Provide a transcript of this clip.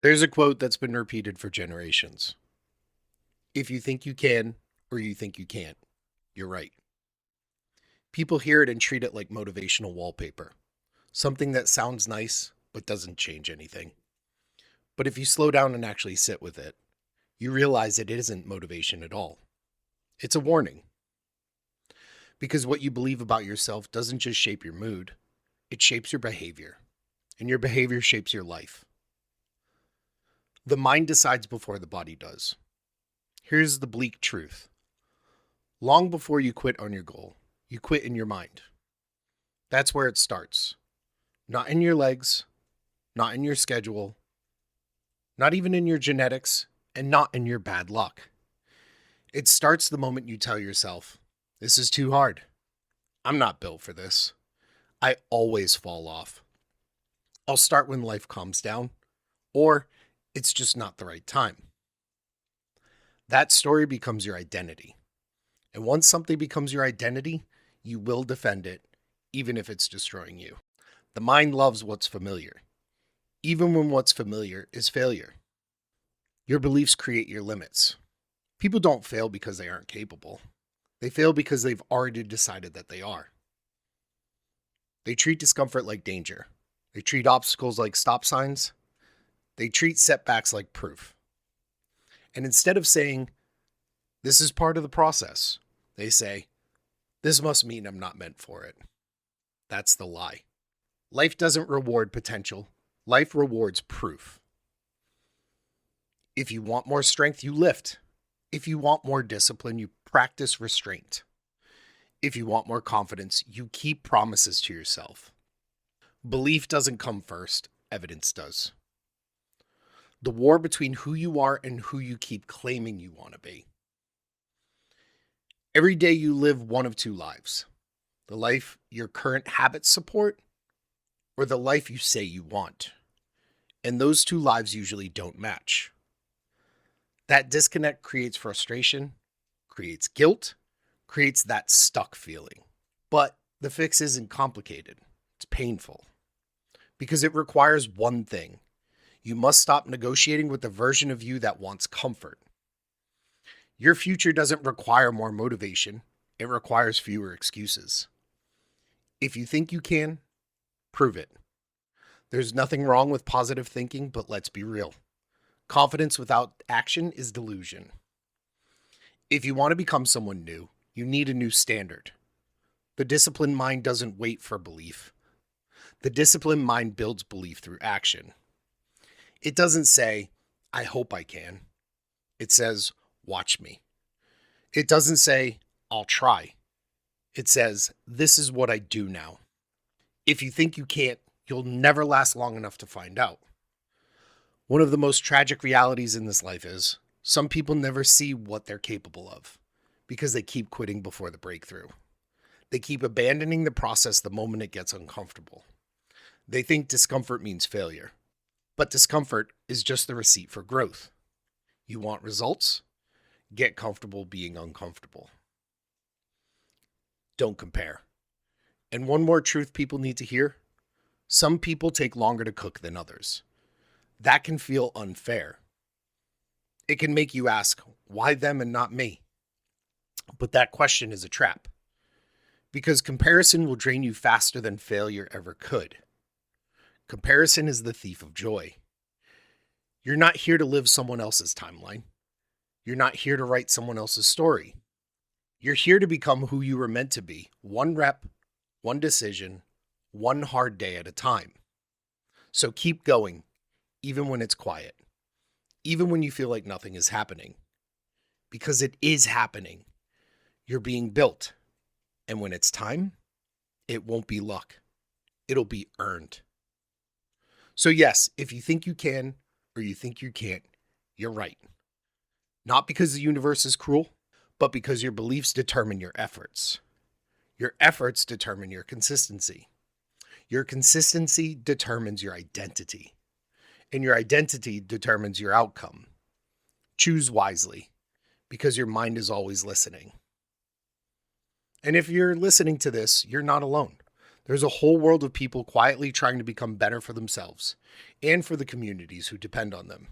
There's a quote that's been repeated for generations. If you think you can, or you think you can't, you're right. People hear it and treat it like motivational wallpaper, something that sounds nice but doesn't change anything. But if you slow down and actually sit with it, you realize it isn't motivation at all. It's a warning. Because what you believe about yourself doesn't just shape your mood, it shapes your behavior. And your behavior shapes your life. The mind decides before the body does. Here's the bleak truth. Long before you quit on your goal, you quit in your mind. That's where it starts. Not in your legs, not in your schedule, not even in your genetics, and not in your bad luck. It starts the moment you tell yourself, this is too hard. I'm not built for this. I always fall off. I'll start when life calms down, or it's just not the right time. That story becomes your identity. And once something becomes your identity, you will defend it, even if it's destroying you. The mind loves what's familiar, even when what's familiar is failure. Your beliefs create your limits. People don't fail because they aren't capable. They fail because they've already decided that they are. They treat discomfort like danger. They treat obstacles like stop signs. They treat setbacks like proof. And instead of saying, this is part of the process, they say, this must mean I'm not meant for it. That's the lie. Life doesn't reward potential. Life rewards proof. If you want more strength, you lift. If you want more discipline, you practice restraint. If you want more confidence, you keep promises to yourself. Belief doesn't come first, evidence does. The war between who you are and who you keep claiming you want to be. Every day you live one of two lives. The life your current habits support, or the life you say you want. And those two lives usually don't match. That disconnect creates frustration, creates guilt, creates that stuck feeling. But the fix isn't complicated. It's painful. Because it requires one thing. You must stop negotiating with the version of you that wants comfort. Your future doesn't require more motivation. It requires fewer excuses. If you think you can, prove it. There's nothing wrong with positive thinking, but let's be real. Confidence without action is delusion. If you want to become someone new, you need a new standard. The disciplined mind doesn't wait for belief. The disciplined mind builds belief through action. It doesn't say, I hope I can. It says, watch me. It doesn't say, I'll try. It says, this is what I do now. If you think you can't, you'll never last long enough to find out. One of the most tragic realities in this life is some people never see what they're capable of because they keep quitting before the breakthrough. They keep abandoning the process the moment it gets uncomfortable. They think discomfort means failure, but discomfort is just the receipt for growth. You want results? Get comfortable being uncomfortable. Don't compare. And one more truth people need to hear. Some people take longer to cook than others. That can feel unfair. It can make you ask, why them and not me? But that question is a trap. Because comparison will drain you faster than failure ever could. Comparison is the thief of joy. You're not here to live someone else's timeline. You're not here to write someone else's story. You're here to become who you were meant to be, one rep, one decision, one hard day at a time. So keep going, even when it's quiet, even when you feel like nothing is happening. Because it is happening. You're being built. And when it's time, it won't be luck. It'll be earned. So yes, if you think you can or you think you can't, you're right. Not because the universe is cruel, but because your beliefs determine your efforts. Your efforts determine your consistency. Your consistency determines your identity. And your identity determines your outcome. Choose wisely, because your mind is always listening. And if you're listening to this, you're not alone. There's a whole world of people quietly trying to become better for themselves and for the communities who depend on them.